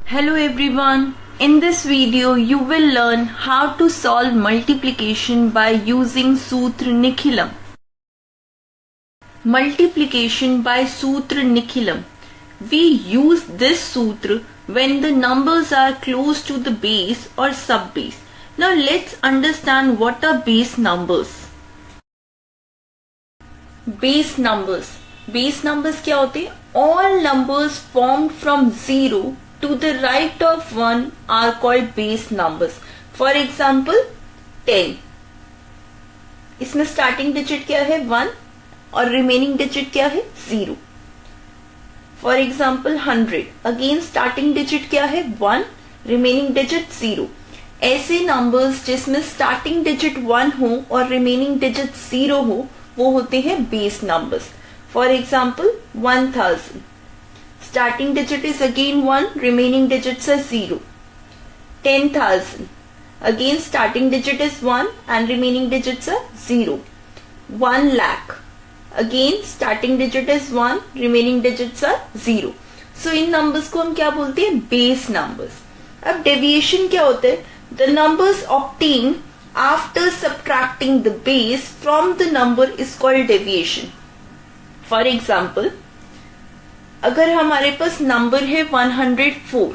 Hello everyone. In this video you will learn how to solve multiplication by using Sutra Nikhilam. Multiplication by Sutra Nikhilam. We use this sutra when the numbers are close to the base or sub-base. Now let's understand what are base numbers. Base numbers. Base numbers क्या होते हैं? All numbers formed from 0 to the right of 1 are called base numbers. For example, 10. इसमें starting digit क्या है? 1 और remaining digit क्या है? 0. For example, 100. Again starting digit क्या है? 1, remaining digit 0. ऐसे numbers जिसमें starting digit 1 हो और remaining digit 0 हो, वो होते हैं base numbers. For example, 1000. Starting digit is again 1, remaining digits are 0. 10,000. Again starting digit is 1 and remaining digits are 0. 1 lakh. Again starting digit is 1, remaining digits are 0. So in numbers को हम क्या बोलते हैं? Base numbers. अब deviation क्या होता है? The numbers obtained after subtracting the base from the number is called deviation. For example, अगर हमारे पास नंबर है 104,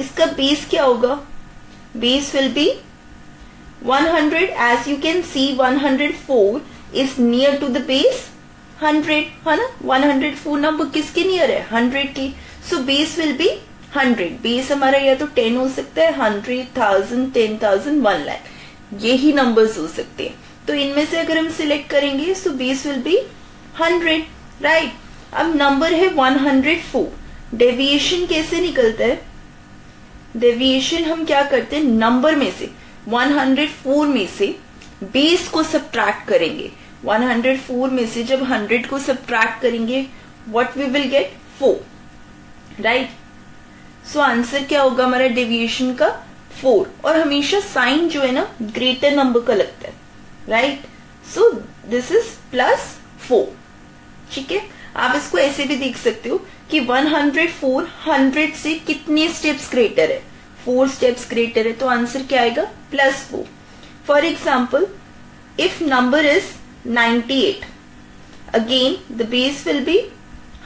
इसका बेस क्या होगा? Base will be 100. As you can see 104 is near to the base 100, है ना? 104 नंबर किसके नियर है? 100 के. So base will be 100. Base हमारा या तो 10 हो सकता है, 100,000, 10,000, 1 लाख, यही नंबर्स हो सकते हैं. तो इनमें से अगर हम सिलेक्ट करेंगे so base will be 100, right? अब नंबर है 104. डेविएशन कैसे निकलता है? डेविएशन हम क्या करते हैं? नंबर में से 104 में से बेस को सब्ट्रैक्ट करेंगे. 104 में से जब 100 को सब्ट्रैक्ट करेंगे, what we will get? 4, right? So answer क्या होगा हमारा डेविएशन का? 4. और हमेशा साइन जो है ना ग्रेटर नंबर का लगता है, राइट? So this is +4. ठीक है. आप इसको ऐसे भी देख सकते हो कि 104 100 से कितने स्टेप्स ग्रेटर है? 4 स्टेप्स ग्रेटर है. तो आंसर क्या आएगा? +4. For example, if number is 98, again the base will be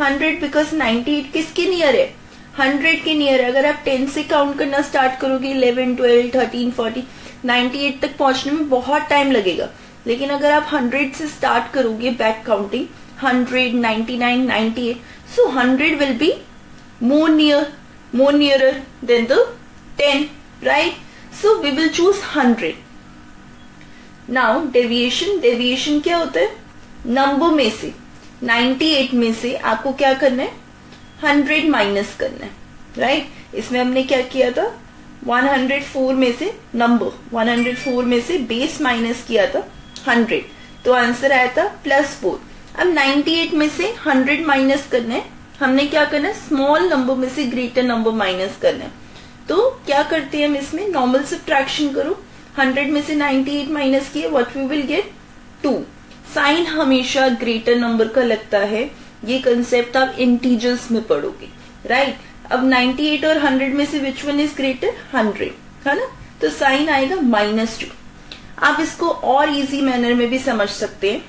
100 because 98 किसके नियर है? 100 के नियर है. अगर आप 10 से काउंट करना स्टार्ट करोगे, 11, 12, 13, 14, 98 तक पहुंचने में बहुत टाइम लगेगा. लेकिन अगर आप 100 से स्टार्ट करोगे back counting, 100, 99, 98. So 100 will be more nearer than the 10, right? So we will choose 100. Now deviation क्या होता है? नंबर में से 98 में से आपको क्या करना है? 100 माइनस करना है, राइट? इसमें हमने क्या किया था? 104 में से नंबर 104 में से बेस माइनस किया था 100, तो आंसर आया था +4. अब 98 में से 100 माइनस करना है. हमने क्या करना है? स्मॉल नंबर में से ग्रेटर नंबर माइनस करना है. तो क्या करते हैं हम इसमें? नॉर्मल सब्ट्रैक्शन करो. 100 में से 98 माइनस किए, what we will get? 2. Sign हमेशा ग्रेटर नंबर का लगता है. ये कंसेप्ट आप इंटीजर्स में पढ़ोगे, राइट? अब 98 और 100 में से विच वन इज ग्रेटर? 100, है ना? तो साइन आएगा -2. आप इसको और इजी मैनर में भी समझ सकते हैं.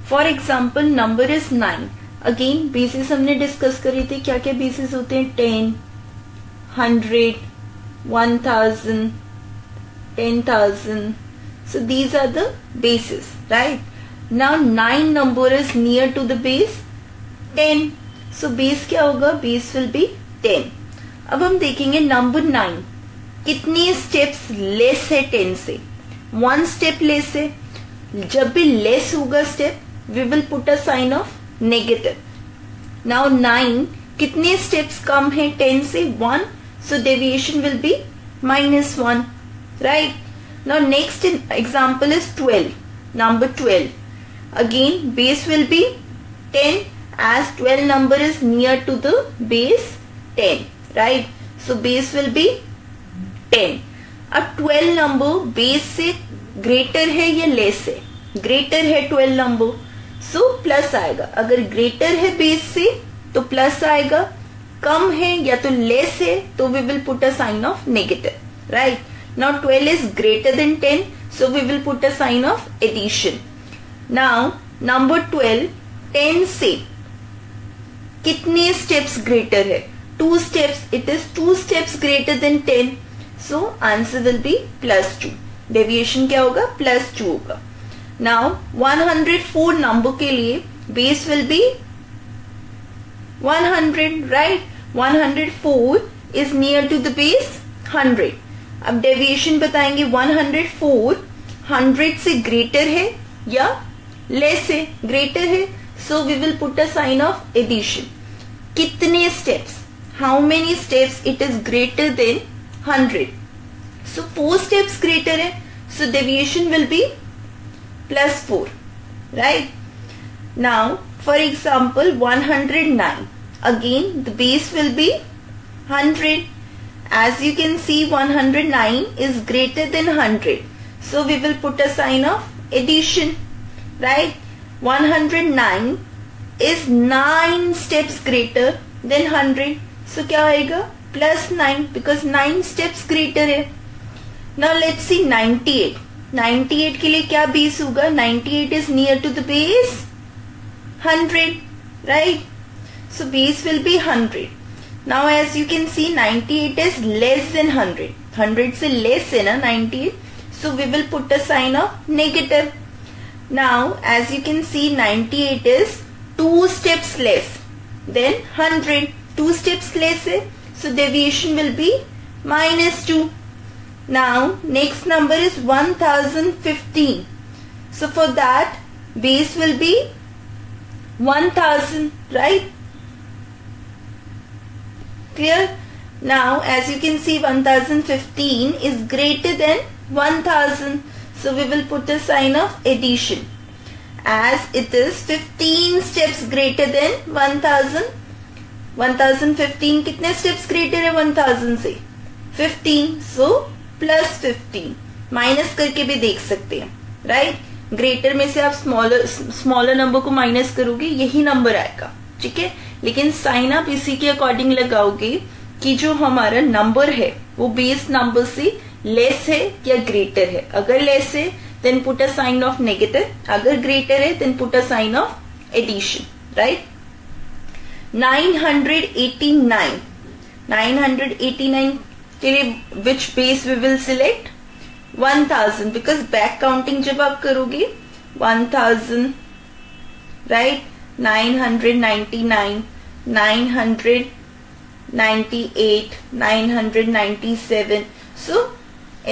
For example, number is 9. Again basis हमने डिस्कस करी थी. क्या क्या बेसिस होते हैं? 10, 100, 1000, 10,000. So these are the basis, right? Now 9 number is near to the base 10. So base क्या होगा? Base will be 10. अब हम देखेंगे नंबर 9 कितनी स्टेप्स लेस है 10 से? 1 स्टेप लेस है. जब भी लेस होगा step, we will put a sign of negative. Now 9 कितने steps कम है 10 से? 1. So deviation will be -1, right? Now next example is 12. Number 12. Again base will be 10 as 12 number is near to the base 10, right? So base will be 10. अब 12 number base से greater है या less है? Greater है 12 number, so plus आएगा. अगर greater है base से तो प्लस आएगा, कम है या तो लेस है तो we will put a sign of negative, right. Now 12 is greater than 10, so we will put a sign of addition. Now number 12 10 से कितने स्टेप्स ग्रेटर है? 2 steps. It is 2 steps greater than 10. So answer will be +2. Deviation क्या होगा? +2 होगा. Now 104 number के लिए base will be 100, right? 104 is near to the base 100. अब deviation बताएंगे. 104 100 से ग्रेटर है या लेस है? ग्रेटर है, so we will put a sign of addition. कितने steps? How many steps it is greater than 100? So 4 steps greater है, so deviation will be +4, right? Now for example 109, again the base will be 100. As you can see 109 is greater than 100, so we will put a sign of addition, right? 109 is 9 steps greater than 100, so क्या आएगा? +9 because 9 steps greater है. Now let's see 98. 98 के लिए क्या base होगा? 98 is near to the base 100, right? So base will be 100. Now as you can see 98 is less than 100. 100 से less है ना 98, so we will put a sign of negative. Now as you can see 98 is 2 steps less than 100. 2 steps less है, so deviation will be -2. Now next number is 1015. So for that base will be 1000, right? Clear? Now as you can see 1015 is greater than 1000, so we will put a sign of addition. As it is 15 steps greater than 1000. 1015 कितने steps greater है 1000 से? 15, so +15. Minus करके भी देख सकते हैं, right? Greater में से आप स्मॉलर नंबर को माइनस करोगे, यही नंबर आएगा, ठीक है? लेकिन साइन आप इसी के अकॉर्डिंग लगाओगे कि जो हमारा नंबर है वो बेस नंबर से लेस है या ग्रेटर है. अगर लेस है than put a sign of negative, अगर ग्रेटर है than put a sign of addition, right? 989. 989 के लिए which base we will select? 1000, because back counting जब आप करोगे 1000, राइट? 999, 998, 997. सो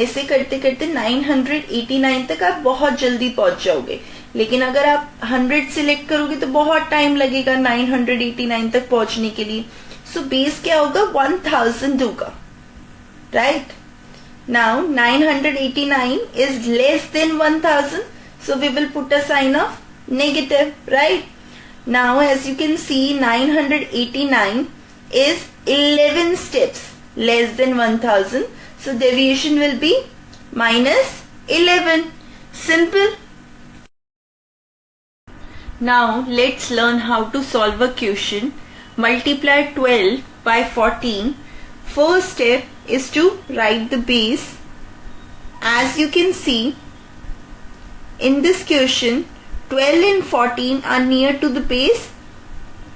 ऐसे करते करते 989 तक आप बहुत जल्दी पहुंच जाओगे. लेकिन अगर आप 100 सिलेक्ट करोगे तो बहुत टाइम लगेगा 989 तक पहुंचने के लिए. सो बेस क्या होगा? 1000 होगा, right? Now 989 is less than 1000, so we will put a sign of negative, right? Now as you can see 989 is 11 steps less than 1000, so deviation will be -11. Simple. Now let's learn how to solve a question. Multiply 12 by 14. First step is to write the base. As you can see in this question 12 and 14 are near to the base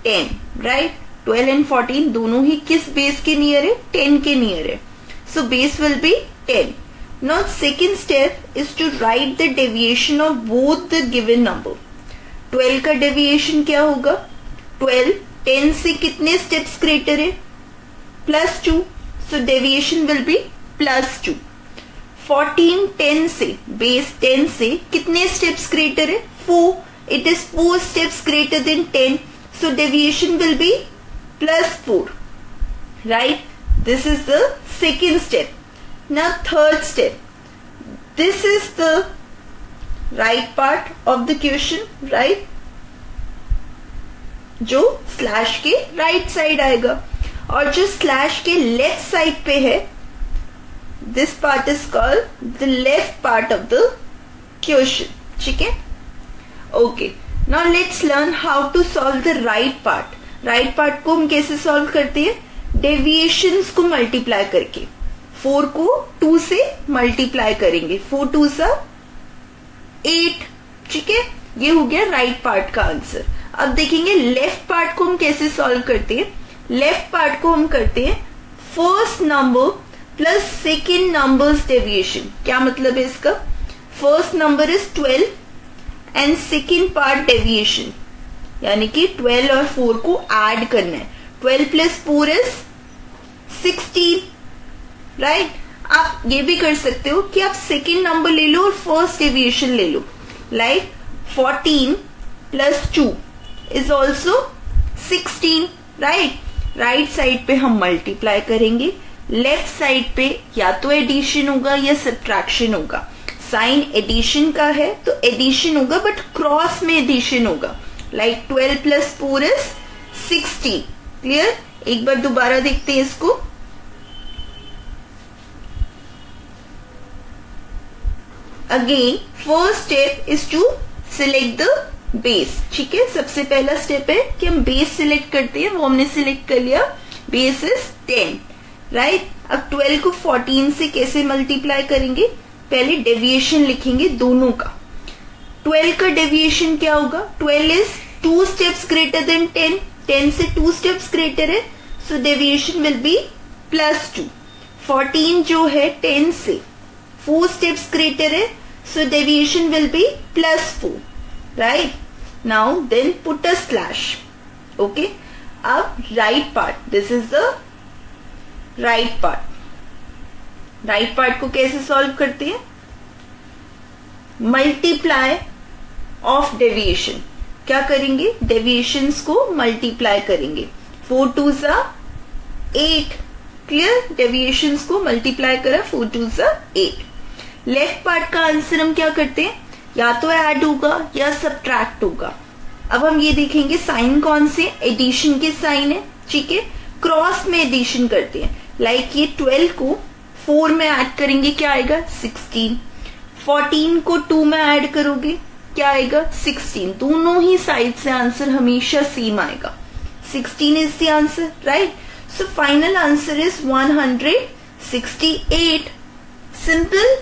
10, right? 12 and 14 दोनों ही किस base के near है? 10 के near है. So base will be 10. Now second step is to write the deviation of both the given number. 12 का deviation क्या होगा? 12 10 से कितने steps greater है? +2. So deviation will be +2. 14 10 से base 10 से कितने steps greater है? 4. It is 4 steps greater than 10, so deviation will be +4, right? This is the second step. Now third step. This is the right part of the question, right? जो slash के right side आएगा और जो slash के left side पे है, this part is called the left part of the question, ठीक है? Okay, now let's learn how to solve the right part. Right part को हम कैसे सॉल्व करते हैं? डेविएशंस को मल्टीप्लाई करके 4 को 2 से मल्टीप्लाई करेंगे, 4 2 सा 8। ठीक है, ये हो गया राइट पार्ट का आंसर। अब देखेंगे लेफ्ट पार्ट को हम कैसे सॉल्व करते हैं। लेफ्ट पार्ट को हम करते हैं first number plus second numbers deviation. क्या मतलब है इसका? First number is 12 and second part deviation, यानी कि 12 और 4 को ऐड करना है। 12 प्लस 4 इज 16, राइट। आप ये भी कर सकते हो कि आप सेकेंड नंबर ले लो और फर्स्ट डेविएशन ले लो, like 14 plus 2 is also 16, right. Right side पे हम मल्टीप्लाई करेंगे, लेफ्ट साइड पे या तो एडिशन होगा या सब्ट्रैक्शन होगा। साइन एडिशन का है तो एडिशन होगा, बट क्रॉस में एडिशन होगा, लाइक 12 प्लस 4 इज 16। क्लियर? एक बार दोबारा देखते हैं इसको। Again first step is to select the base. ठीक है, सबसे पहला स्टेप है कि हम बेस सिलेक्ट करते हैं, वो हमने सिलेक्ट कर लिया। Base is 10, right. अब 12 को 14 से कैसे मल्टीप्लाई करेंगे? पहले डेविएशन लिखेंगे दोनों का। 12 का डेविएशन क्या होगा? 12 इज 2 स्टेप्स ग्रेटर देन 10, 10 से 2 स्टेप्स ग्रेटर है, सो डेविएशन विल बी +2। 14 जो है 10 से 4 स्टेप्स ग्रेटर है, so deviation will be +4, right? Now then put a slash. Okay? अब right part, this is the right part. right part को कैसे solve करते हैं? Multiply of deviation. क्या करेंगे? डेविएशंस को मल्टीप्लाई करेंगे। 4 2 सा 8। क्लियर? डेविएशंस को मल्टीप्लाई करा, 4 2 सा 8। लेफ्ट पार्ट का आंसर हम क्या करते हैं? या तो ऐड होगा या सब्ट्रैक्ट होगा। अब हम ये देखेंगे साइन कौन से? एडिशन के साइन है। ठीक है, क्रॉस में एडिशन करते हैं, लाइक ये 12 को 4 में ऐड करेंगे, क्या आएगा? 16। 14 को 2 में ऐड करोगे, क्या आएगा? 16। दोनों ही साइड से आंसर हमेशा सेम आएगा। 16 is the answer, right. So final answer is 168। Simple.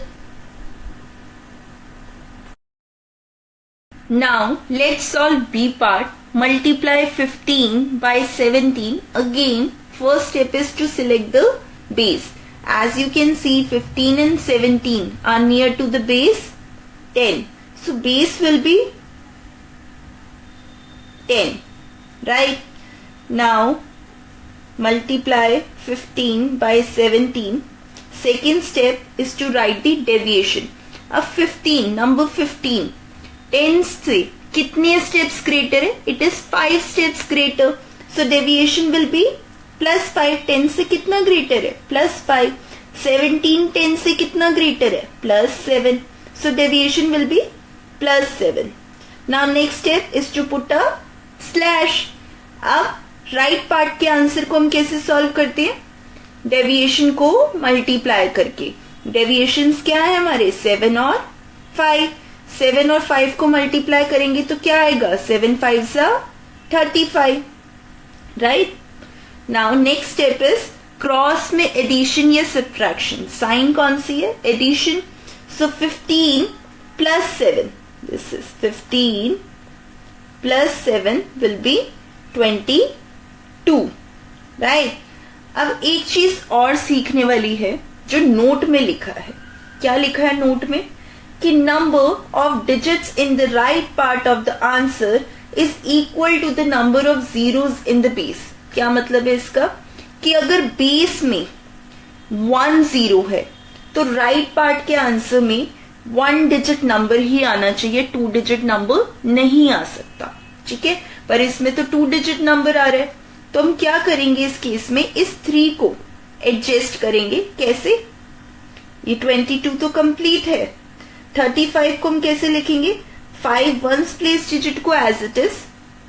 Now let's solve B part. Multiply 15 by 17. Again, first step is to select the base. As you can see, 15 and 17 are near to the base 10. So base will be 10. Right? Now multiply 15 by 17. Second step is to write the deviation. अब 15, number 15 10 से कितने steps greater है? It is 5 steps greater, so deviation will B +5। 10 से कितना greater है? +5। 17 10 से कितना greater है? +7, so deviation will be +7। Now next step is to put a slash. अब राइट पार्ट के आंसर को हम कैसे सॉल्व करते हैं? डेविएशन को मल्टीप्लाई करके। डेविएशंस क्या है हमारे? 7 और 5। 7 और 5 को मल्टीप्लाई करेंगे तो क्या आएगा? 7 5 सा 35, right. Now next step is cross में एडिशन या सब्ट्रैक्शन। साइन कौन सी है? Addition. So 15 + 7, this is 15 + 7 will be 22, right. अब एक चीज और सीखने वाली है जो नोट में लिखा है। क्या लिखा है नोट में? कि number of digits in the right part of the answer is equal to the number of zeros in the base. क्या मतलब है इसका? कि अगर बेस में 1 0 है तो राइट पार्ट के आंसर में 1 डिजिट नंबर ही आना चाहिए, 2 डिजिट नंबर नहीं आ सकता। ठीक है, पर इसमें तो 2 डिजिट नंबर आ रहा है, तो हम क्या करेंगे इस केस में? इस 3 को एडजस्ट करेंगे। कैसे? ये 22 तो कंप्लीट है। 35 को हम कैसे लिखेंगे? 5 वंस प्लेस डिजिट को एज इट इज,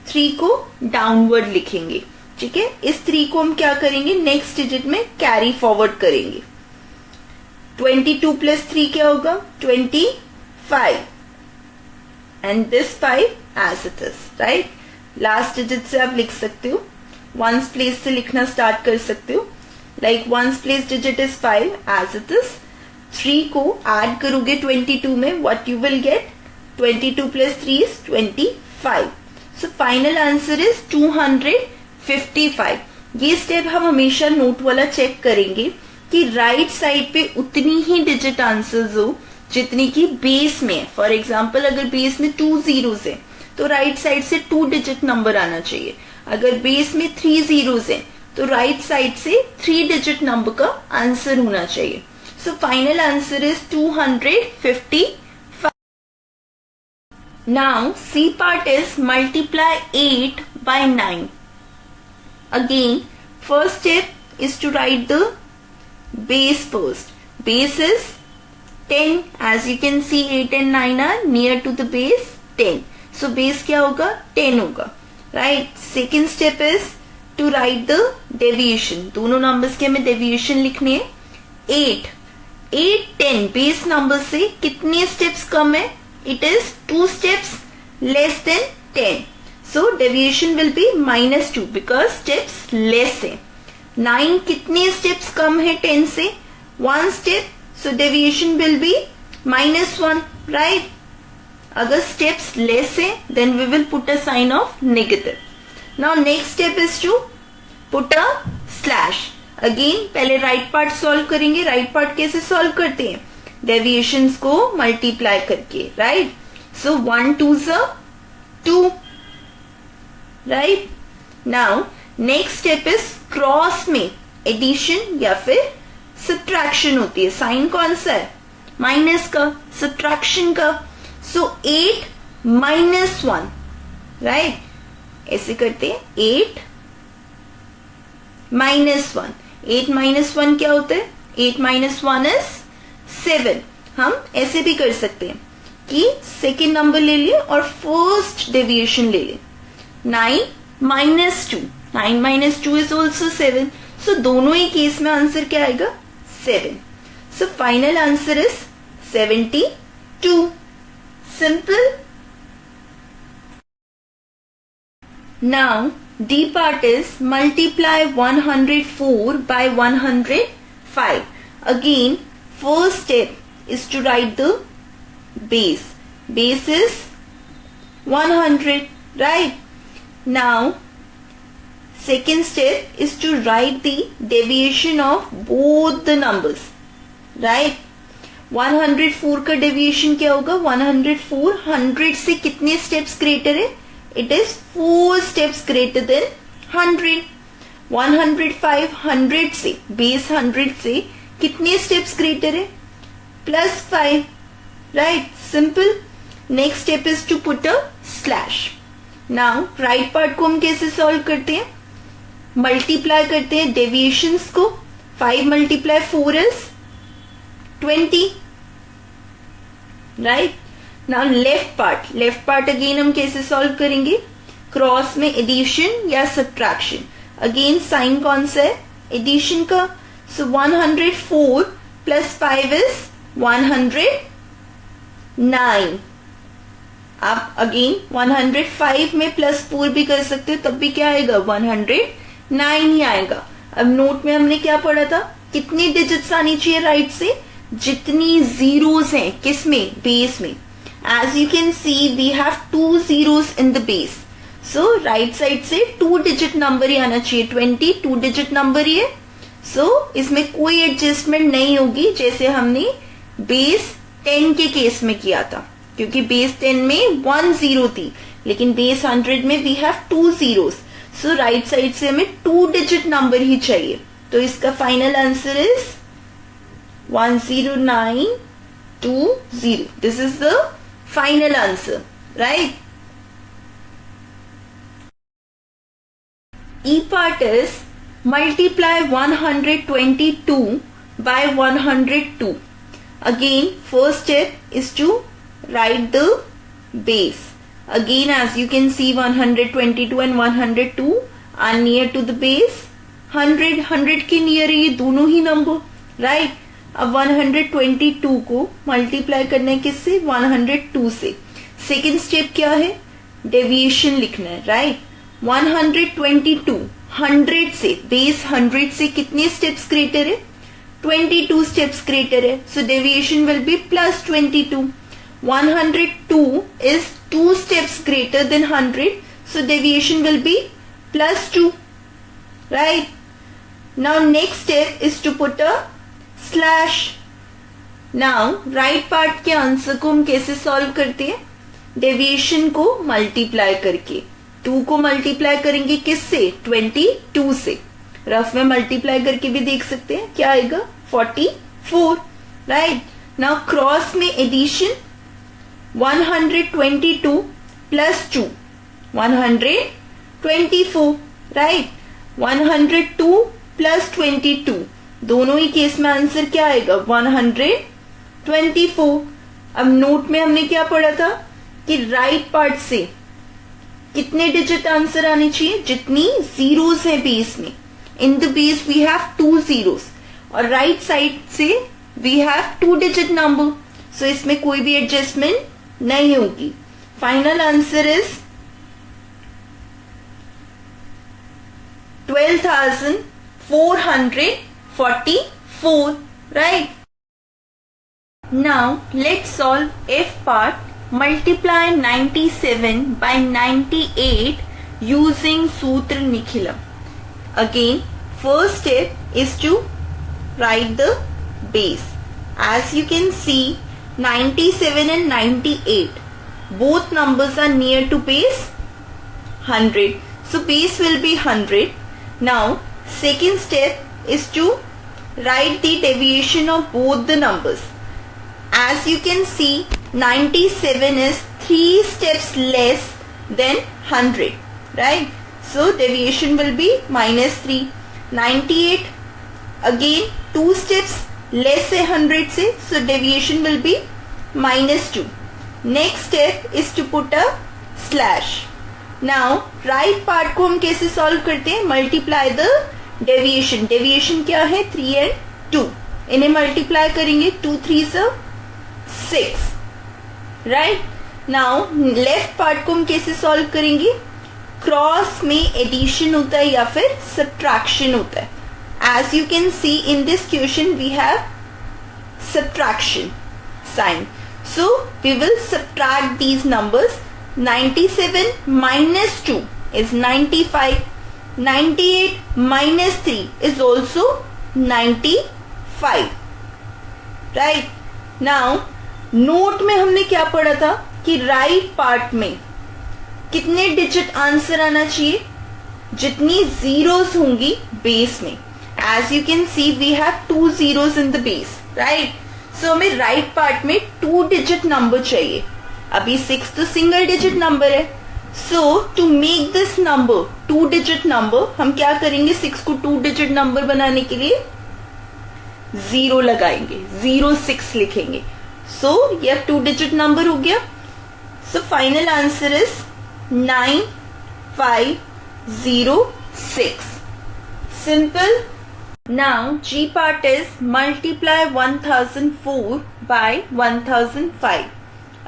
3 को डाउनवर्ड लिखेंगे। ठीक है, इस 3 को हम क्या करेंगे? नेक्स्ट डिजिट में कैरी फॉरवर्ड करेंगे। 22 + 3 क्या होगा? 25 and this 5 as it is, right. Last digit से आप लिख सकते हो वंस प्लेस से लिखना स्टार्ट कर सकते हो. Like ones place digit is 5 as it is. 3 को ऐड करोगे 22 में, what you will get 22 plus 3 is 25. So final answer is 255. ये स्टेप हम हमेशा नोट वाला चेक करेंगे कि राइट साइड पे उतनी ही डिजिट आंसर्स हो जितनी की बेस में है. फॉर एग्जाम्पल अगर बेस में 2 zeros है तो राइट साइड से 2 डिजिट नंबर आना चाहिए. अगर बेस में 3 zeros है तो राइट साइड से 3 डिजिट नंबर का आंसर होना चाहिए. So final answer is 255. Now C part is multiply 8 by 9. Again, first step is to write the base first. Base is 10. As you can see, 8 and 9 are near to the base 10. So base क्या होगा? 10 होगा. Right. Second step is to write the deviation. दोनों numbers के हमें deviation लिखने हैं. 8. 8, 10 base number से कितने steps कम है? It is 2 steps less than 10. So deviation will be -2 because steps less है. 9 कितने steps कम है 10 से? 1 step. So deviation will be -1, right? अगर steps less है then we will put a sign of negative. Now next step is to put a slash. Again पहले right part solve करेंगे. right part कैसे solve करते हैं? Deviations को multiply करके, right? So 1 2s are 2. Right. Now next step is cross में addition या फिर सब्ट्रैक्शन होती है. साइन कौन सा है? माइनस का, सब्ट्रैक्शन का. सो 8 -1, राइट. ऐसे करते हैं 8 -1. 8 -1 क्या होता है? 8 -1 इज 7. हम ऐसे भी कर सकते हैं कि सेकेंड नंबर ले लिए और फर्स्ट डेविएशन ले लिए. 9 -2. 9 - 2 is also 7. So दोनों ही केस में आंसर क्या आएगा? 7. So final answer is 72. Simple. Now D part is multiply 104 by 105. Again first step is to write the base. Base is 100, right? Now second step is to write the deviation of both the numbers, right? 104 का deviation क्या होगा? 104 100 से कितने steps greater है? It is 4 steps greater than 100. 105 100 से, base 100 से कितने steps greater है? +5, right? Simple. Next step is to put a slash. Now right part को हम कैसे सॉल्व करते हैं? मल्टीप्लाई करते हैं डेविएशंस को. 5 × 4 is 20, right. Now left part again हम कैसे सॉल्व करेंगे? क्रॉस में एडिशन या सब्ट्रैक्शन. अगेन साइन कौन सा है? एडिशन का. सो 104 + 5 इज 109. आप अगेन 105 में +4 भी कर सकते हो, तब भी क्या आएगा? 109 ही आएगा. अब नोट में हमने क्या पढ़ा था? कितनी डिजिट्स आनी चाहिए राइट से? जितनी जीरोस हैं. किस में? बेस में. As you can see we have 2 zeros in the base. So right side से 2 डिजिट नंबर ही आना चाहिए. 20 2 डिजिट नंबर ही है. सो इसमें कोई एडजस्टमेंट नहीं होगी जैसे हमने बेस 10 के केस में किया था, क्योंकि बेस 10 में 1 0 थी, लेकिन बेस 100 में we have 2 zeros. So right side से हमें 2 डिजिट नंबर ही चाहिए. तो इसका final answer is 10920. This is the final answer, right. E part is multiply 122 by 102. Again first step is to write the base. Again as you can see 122 and 102 are near to the base. 100 के near है ये दोनों ही number, right. अब 122 को multiply करना है किससे? 102 से. सेकेंड स्टेप क्या है? डेविएशन लिखना है, राइट. 122 100 से, बेस 100 से कितने स्टेप्स ग्रेटर है? 22 स्टेप्स ग्रेटर है. So deviation will be plus 22. 102 is 2 steps greater than 100. So deviation will be plus 2. Right? Now next step is to put a slash. Now right part के answer को हम कैसे solve करते हैं? Deviation को multiply करके. 2 को मल्टीप्लाई करेंगे किससे? 22 से. रफ में मल्टीप्लाई करके भी देख सकते हैं. क्या आएगा? 44. राइट. नाउ क्रॉस में एडिशन. 122 plus 2, 124. राइट. 102 plus 22, दोनों ही केस में आंसर क्या आएगा? 124. अब नोट में हमने क्या पढ़ा था कि राइट पार्ट से कितने डिजिट आंसर आने चाहिए? जितनी जीरोस है बेस में. In the base we have 2 zeros और राइट साइड से we have 2 digit number. So इसमें कोई भी एडजस्टमेंट नहीं होगी. Final answer is 12,444. Right. Now let's solve F part. Multiply 97 by 98 using सूत्र Nikhilam. Again, first step is to write the base. As you can see, 97 and 98, both numbers are near to base 100. So base will be 100. Now, second step is to write the deviation of both the numbers. As you can see, 97 is 3 steps less than 100. Right? So deviation will be -3. 98 again 2 steps less है 100 से. So deviation will be -2. Next step is to put a slash. Now right part को हम कैसे solve करते हैं? Multiply the deviation. Deviation क्या है? 3 and 2. इन्हें multiply करेंगे. 2 3s are 6. Right? Now left part को हम कैसे solve करेंगे? क्रॉस में एडिशन होता है या फिर सब्ट्रैक्शन होता है. As you can see in this question we have subtraction sign. So we will subtract these numbers. 97 minus 2 is 95. 98 minus 3 is also 95. Right? Now note में हमने क्या पढ़ा था कि राइट पार्ट में कितने डिजिट आंसर आना चाहिए? जितनी जीरोस होंगी बेस में. As you can see we have 2 zeros in the base. Right. So हमें राइट पार्ट में 2 digit नंबर चाहिए. अभी 6 तो सिंगल डिजिट नंबर है. So to make this number 2 digit number हम क्या करेंगे? 6 को 2 digit नंबर बनाने के लिए 0 लगाएंगे. 06 लिखेंगे. सो ये 2 digit नंबर हो गया. सो final answer is 9506. Simple. Now G part is multiply 1004 by 1005.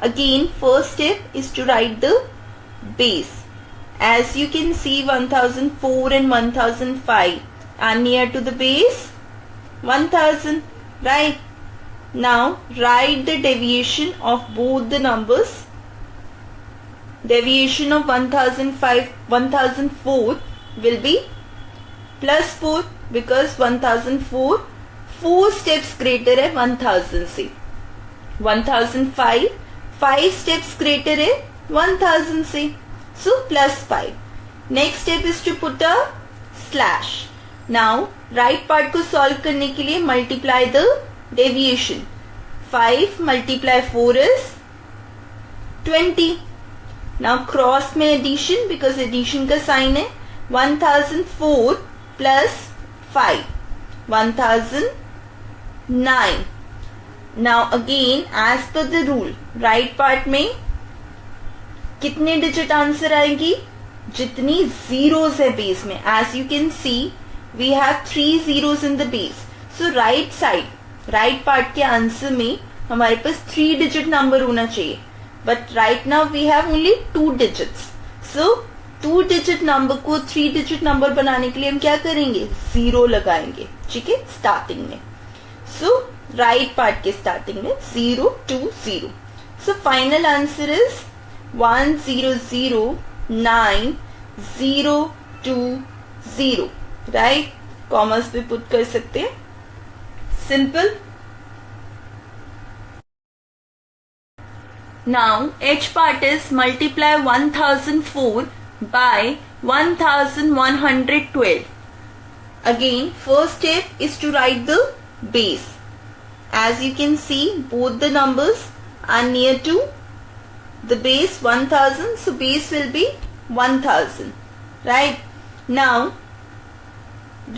Again first step is to write the base. As you can see 1004 and 1005 are near to the base 1000. Right. Now write the deviation of both the numbers. Deviation of 1004 will be +4 because 1004 4 steps greater है 1000 से. 1005 5 steps greater है 1000 से. So +5. Next step is to put a slash. Now right part को solve करने के लिए multiply the deviation. 5 multiply 4 is 20. Now cross में addition because addition का sign है. 1004 plus 5 1009. Now again as per the rule right part में कितने digit answer आएंगी? जितनी जीरोस है बेस में. As you can see we have 3 zeros in the base. So right side right part के answer में हमारे पास 3 digit नंबर होना चाहिए. But right now we have only 2 digits. So 2 digit number को 3 डिजिट नंबर बनाने के लिए हम क्या करेंगे, 0 लगाएंगे, ठीक है, स्टार्टिंग में. सो राइट पार्ट के स्टार्टिंग में 0 2 0. सो final answer is 100920. Right, commerce पे पुट कर सकते हैं. Simple. Now H part is multiply 1004 by 1112. Again, first step is to write the base. As you can see, both the numbers are near to the base 1000, so base will be 1000. Right? Now,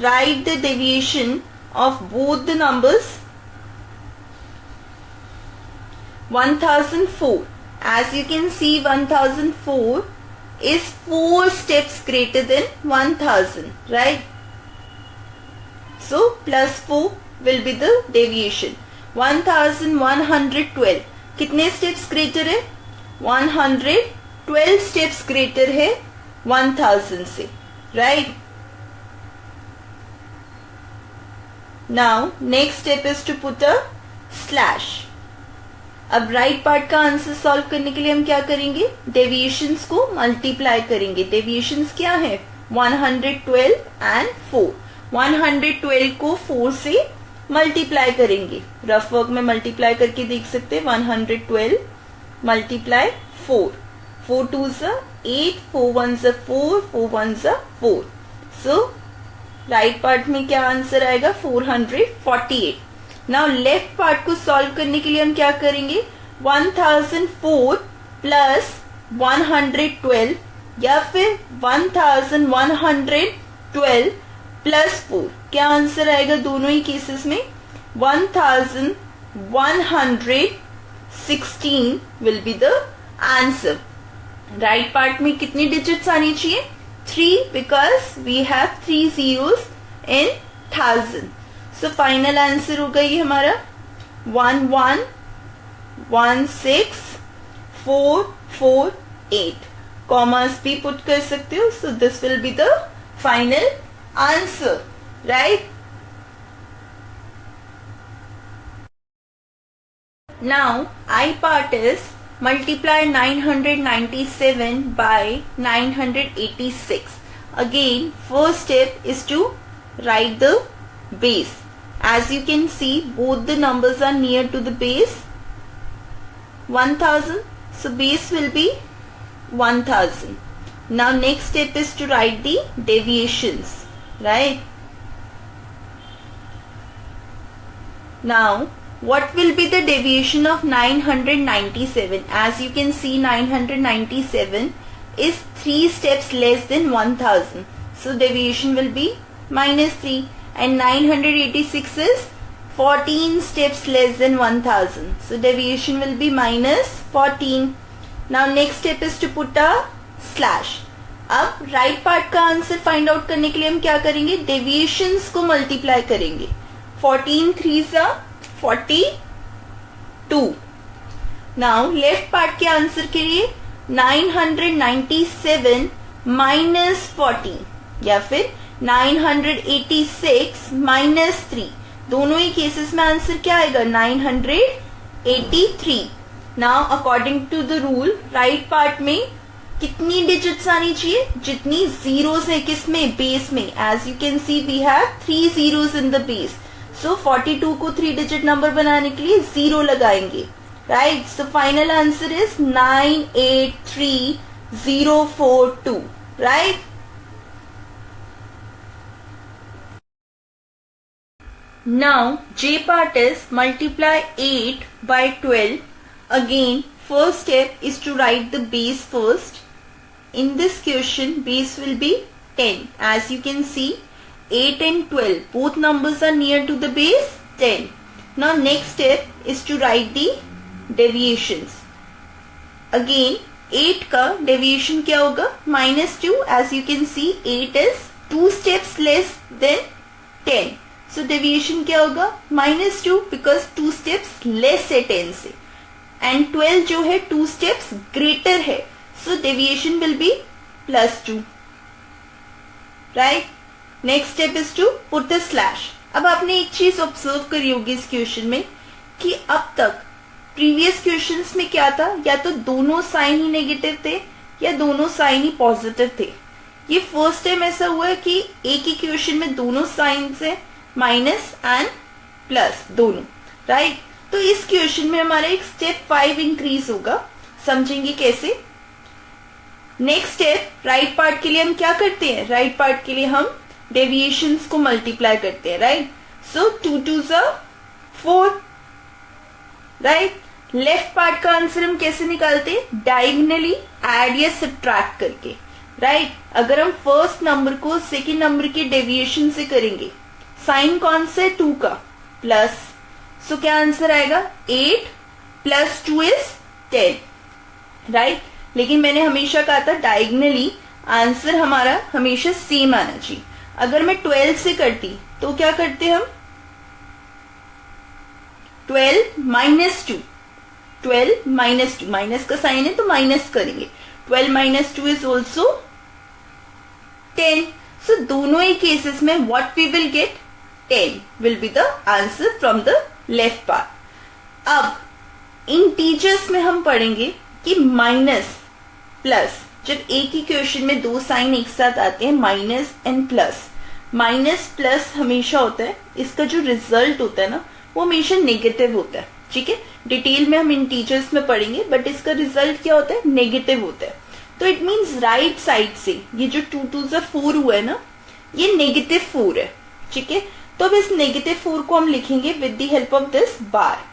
write the deviation of both the numbers. 1004. As you can see, 1004 is 4 steps greater than 1000, right? So plus 4 will be the deviation. 1112 कितने steps greater है? 112 steps greater है 1000 से, right? Now next step is to put a slash. अब right part का answer solve करने के लिए हम क्या करेंगे, डेविएशंस को मल्टीप्लाई करेंगे. डेविएशंस क्या है, 112 एंड 4. 112 को 4 से मल्टीप्लाई करेंगे. रफ वर्क में मल्टीप्लाई करके देख सकते हैं. 112 मल्टीप्लाई 4. 4 2 सा 8, 4 1 सा 4, 4 1 सा 4. सो राइट पार्ट में क्या आंसर आएगा, 448. नाउ लेफ्ट पार्ट को सॉल्व करने के लिए हम क्या करेंगे, 1004 प्लस 112 या फिर 1112 प्लस 4. क्या आंसर आएगा दोनों ही केसेस में, 1116 will be the answer. Right part में कितनी डिजिट्स आनी चाहिए, 3, because we have 3 zeros in 1000. So final answer होगा ये हमारा 1116448. कॉमास भी पुट कर सकते हो. So this will be the final answer, right. Now I part is multiply 997 by 986. Again, first step is to write the base. As you can see, both the numbers are near to the base 1000, so base will be 1000. Now next step is to write the deviations, right? Now what will be the deviation of 997? As you can see, 997 is 3 steps less than 1000, so deviation will be -3. And 986 is 14 steps less than 1000, so deviation will be -14. Now next step is to put a slash. अब right part का answer find out करने के लिए हम क्या करेंगे, deviations को multiply करेंगे. 14 3 सा 42. नाउ लेफ्ट पार्ट के आंसर के लिए 997 -14 या फिर 986 -3. दोनों ही केसेस में आंसर क्या आएगा, 983. Now according to the rule, right part में कितनी डिजिट्स आनी चाहिए, जितनी जीरोस है किसमें, बेस में. As you can see we have 3 zeros in the base. So 42 को 3 डिजिट नंबर बनाने के लिए 0 लगाएंगे, right. So final answer is 983042, right. Now J part is multiply 8 by 12. Again, first step is to write the base first. In this question, base will be 10. As you can see, 8 and 12 both numbers are near to the base 10. Now next step is to write the deviations. Again 8 का deviation क्या होगा, -2. As you can see, 8 is 2 steps less than 10. So deviation क्या होगा, -2, because 2 steps less है 10 से. And 12 जो है 2 steps greater है, so deviation will be plus 2. Right? Next step is to put the slash. अब आपने एक चीज ऑब्जर्व करी होगी इस क्वेश्चन में कि अब तक प्रीवियस क्वेश्चंस में क्या था, या तो दोनों साइन ही नेगेटिव थे या दोनों साइन ही पॉजिटिव थे. ये फर्स्ट टाइम ऐसा हुआ है कि एक ही क्वेश्चन में दोनों साइन है, माइनस एंड प्लस दोनों. राइट? तो इस क्वेश्चन में हमारा एक स्टेप 5 इंक्रीज होगा. समझेंगे कैसे. नेक्स्ट स्टेप, राइट पार्ट के लिए हम क्या करते हैं, राइट पार्ट के लिए हम डेविएशंस को मल्टीप्लाई करते हैं. राइट? सो 2 2 4. राइट? लेफ्ट पार्ट का आंसर हम कैसे निकालते हैं, डायगोनली ऐड या सब्ट्रैक्ट करके. राइट? अगर हम फर्स्ट नंबर को सेकेंड नंबर के डेविएशन से करेंगे, साइन कौन सा है, 2 का, प्लस, सो क्या आंसर आएगा, 8 प्लस 2 इज 10. राइट? लेकिन मैंने हमेशा कहा था डायगोनली आंसर हमारा हमेशा सेम आना चाहिए. अगर मैं 12 से करती तो क्या करते हम, 12 माइनस 2, 12 माइनस 2, माइनस का साइन है तो माइनस करेंगे. 12 माइनस 2 इज ऑल्सो 10. सो दोनों ही केसेस में what we will get, 10 will be the answer from the left part. अब इंटीजर्स में हम पढ़ेंगे कि माइनस प्लस, जब एक ही क्वेश्चन में दो साइन एक साथ आते हैं, minus and plus, minus plus हमेशा होता है, इसका जो रिजल्ट होता है ना वो हमेशा नेगेटिव होता है. ठीक है, डिटेल में हम इंटीजर्स में पढ़ेंगे, बट इसका रिजल्ट क्या होता है, नेगेटिव होता है. तो इट मीन्स राइट साइड से ये जो 2 2 4 हुआ है ना, ये नेगेटिव 4 है. ठीक है, तो अब इस नेगेटिव 4 को हम लिखेंगे with the help of this bar.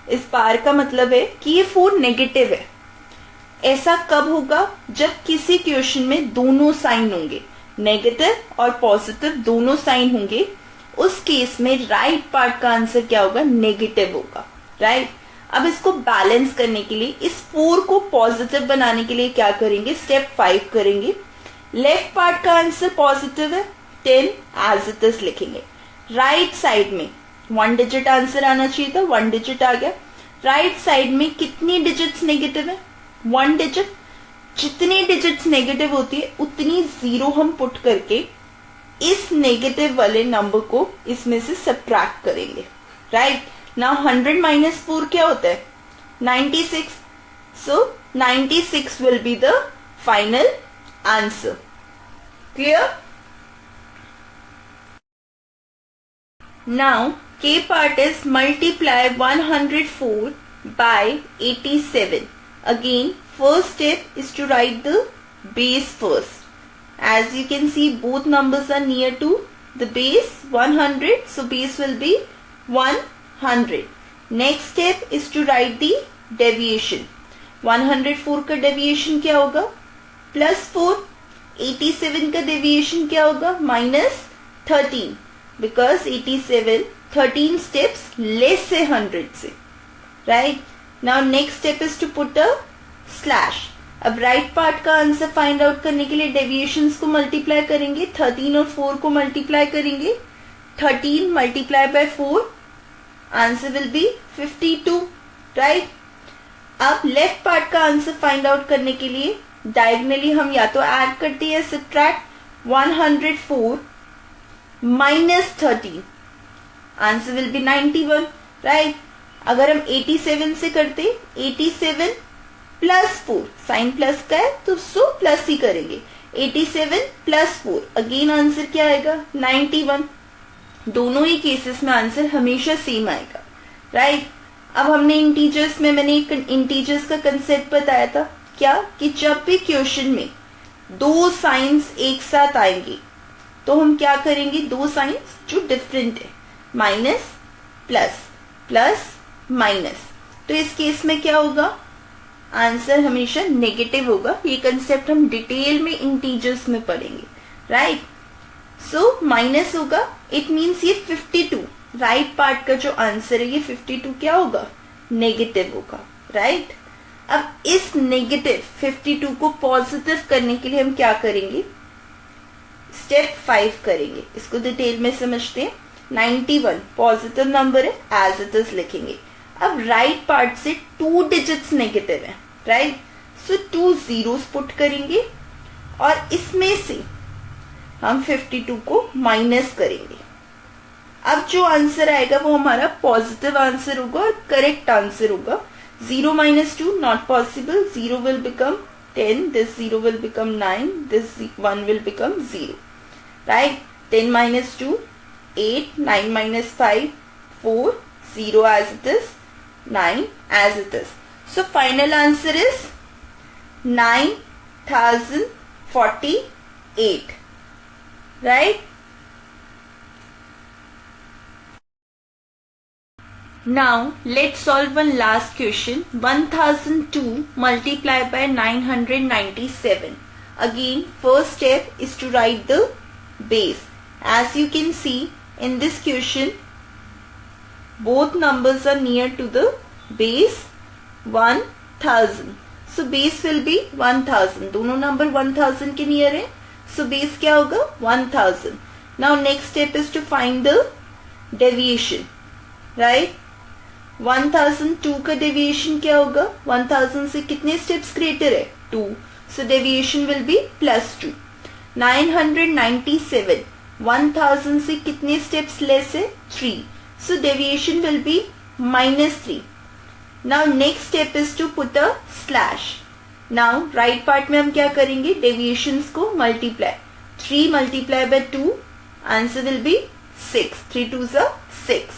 इस बार का मतलब है कि ये 4 नेगेटिव है. ऐसा कब होगा, जब किसी क्वेश्चन में दोनों साइन होंगे, नेगेटिव और पॉजिटिव दोनों साइन होंगे, उस केस में राइट पार्ट का आंसर क्या होगा, नेगेटिव होगा. राइट? अब इसको बैलेंस करने के लिए, इस 4 को पॉजिटिव बनाने के लिए क्या करेंगे, स्टेप 5 करेंगे. लेफ्ट पार्ट का आंसर पॉजिटिव है, 10 एज इट इज लिखेंगे. राइट साइड में 1 डिजिट आंसर आना चाहिए था, 1 डिजिट आ गया. राइट साइड में कितनी डिजिट्स नेगेटिव है, 1 डिजिट. जितनी डिजिट्स नेगेटिव होती है उतनी जीरो हम पुट करके इस नेगेटिव वाले नंबर को इसमें से सब्ट्रैक्ट करेंगे. राइट? नाउ 100 माइनस 4 क्या होता है, 96. सो 96 will be the final answer. Clear? Now के part is multiply 104 by 87. Again, first step is to write the base first. As you can see, both numbers are near to the base 100, so base will be 100. Next step is to write the deviation. 104 का deviation क्या होगा, +4. 87 का deviation क्या होगा, -13. Because 87 13 steps less से 100 से. Right? Now next step is to put a slash. अब right part का आंसर फाइंड आउट करने के लिए डेविएशंस को मल्टीप्लाई करेंगे, 13 और 4 को मल्टीप्लाई करेंगे. 13 multiply by 4, answer will B 52. Right? अब लेफ्ट पार्ट का आंसर फाइंड आउट करने के लिए डायगोनली हम या तो ऐड करते हैं, subtract. 104 minus 13, answer will B 91. Right? अगर हम 87 से करते, 87 प्लस 4, साइन प्लस का है तो सो प्लस ही करेंगे. 87 प्लस 4, अगेन आंसर क्या आएगा, 91. दोनों ही केसेस में आंसर हमेशा सेम आएगा. राइट? अब हमने इंटीजर्स में, मैंने एक इंटीजर्स का कंसेप्ट बताया था, क्या कि जब भी क्वेश्चन में दो साइंस एक साथ आएंगे तो हम क्या करेंगे, दो साइंस जो डिफरेंट है, माइनस प्लस, प्लस माइनस, तो इस केस में क्या होगा, आंसर हमेशा नेगेटिव होगा. ये कंसेप्ट हम डिटेल में इंटीजर्स में पढ़ेंगे. राइट? सो माइनस होगा, इट मीन्स ये 52, राइट पार्ट का जो आंसर है ये 52 क्या होगा, नेगेटिव होगा. राइट? अब इस नेगेटिव 52 को पॉजिटिव करने के लिए हम क्या करेंगे, स्टेप 5 करेंगे. इसको डिटेल में समझते हैं. 91 पॉजिटिव नंबर है, एज इट इज लिखेंगे. अब राइट पार्ट से 2 डिजिट्स नेगेटिव है. राइट? सो 2 जीरोस पुट करेंगे. और इसमें से हम 52 को माइनस करेंगे। अब जो आंसर आएगा वो हमारा पॉजिटिव आंसर होगा और करेक्ट आंसर होगा। 0 minus 2 not possible, 0 will become 10, this 0 will become 9, this 1 will become 0, right? 10 minus 2 8, 9 minus 5 4, 0 as it is, 9 as it is. So final answer is 9048, right? Now let's solve one last question. 1002 multiplied by 997. Again, first step is to write the base. As you can see in this question, both numbers are near to the base 1000. So base will be 1000. दोनों number 1000 के near है. So base क्या होगा? 1000. Now next step is to find the deviation, right? 1002 का deviation क्या होगा? 1000 से कितने स्टेप्स ग्रेटर है? 2. सो डेविएशन विल बी +2. 997 1000 से कितने स्टेप्स लेस है? 3. So deviation will be -3. Now next step is to put a slash. Now right part में हम क्या करेंगे? डेविएशंस को multiply. 3 multiply by 2, answer will be 6. 3 2s are 6.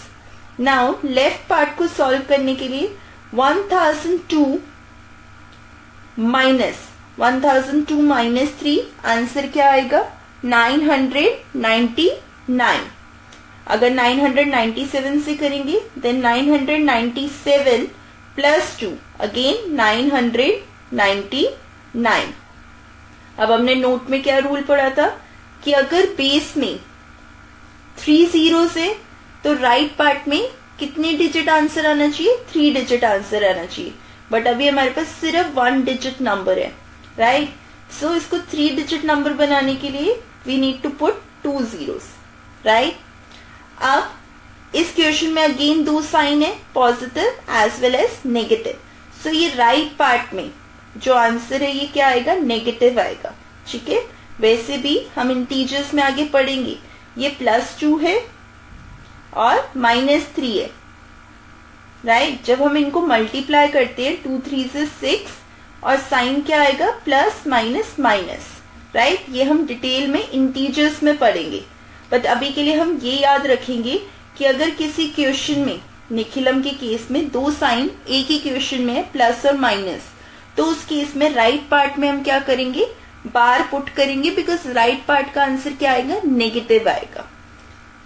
Now left part को solve करने के लिए 1002 माइनस 3, आंसर क्या आएगा? 999. अगर 997 से करेंगे देन 997 प्लस 2, अगेन 999. अब हमने नोट में क्या रूल पढ़ा था कि अगर बेस में 3 zeros है तो राइट पार्ट में कितने डिजिट आंसर आना चाहिए? 3 डिजिट आंसर आना चाहिए. बट अभी हमारे पास सिर्फ 1 डिजिट नंबर है, राइट? सो इसको 3 डिजिट नंबर बनाने के लिए we need to put 2 zeros, right? अब इस क्वेश्चन में अगेन 2 साइन है, positive as well as negative. So ये राइट पार्ट में जो आंसर है ये क्या आएगा? नेगेटिव आएगा, ठीक है? वैसे भी हम इंटीजर्स में आगे पढ़ेंगे. ये +2 है और -3 है, राइट? जब हम इनको मल्टीप्लाई करते हैं 2 3 से 6 और साइन क्या आएगा? Plus minus minus, right? ये हम डिटेल में इंटीजर्स में पढ़ेंगे. बट अभी के लिए हम ये याद रखेंगे कि अगर किसी क्वेश्चन में, निखिलम के केस में 2 साइन एक ही क्वेश्चन में है, प्लस और माइनस, तो उस केस में राइट पार्ट में हम क्या करेंगे? बार पुट करेंगे, बिकॉज राइट पार्ट का आंसर क्या आएगा? नेगेटिव आएगा,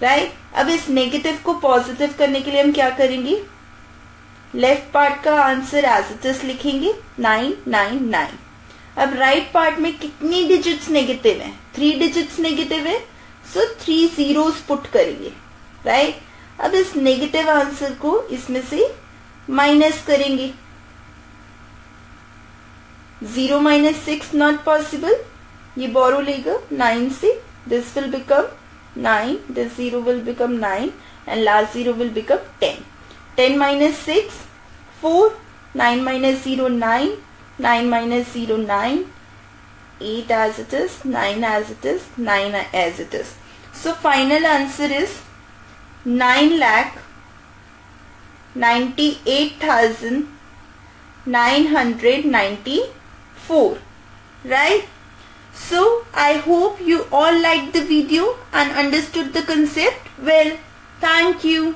राइट? अब इस नेगेटिव को पॉजिटिव करने के लिए हम क्या करेंगे? लेफ्ट पार्ट का आंसर एज इट इज लिखेंगे 999. अब राइट पार्ट में कितनी डिजिट्स नेगेटिव है? 3 डिजिट्स नेगेटिव है, सो 3 zeros पुट करेंगे, राइट? अब इस नेगेटिव आंसर को इसमें से माइनस करेंगे. 0 minus 6 not possible. ये बोरो लेगा 9 से. This will become 9. This 0 will become 9 and last 0 will become 10. 10 minus 6 4. 9 minus 0 9. 9 minus 0 9. 8 as it is. 9 as it is. 9 as it is. So final answer is 9,98,994. Right? So I hope you all liked the video and understood the concept well. Thank you.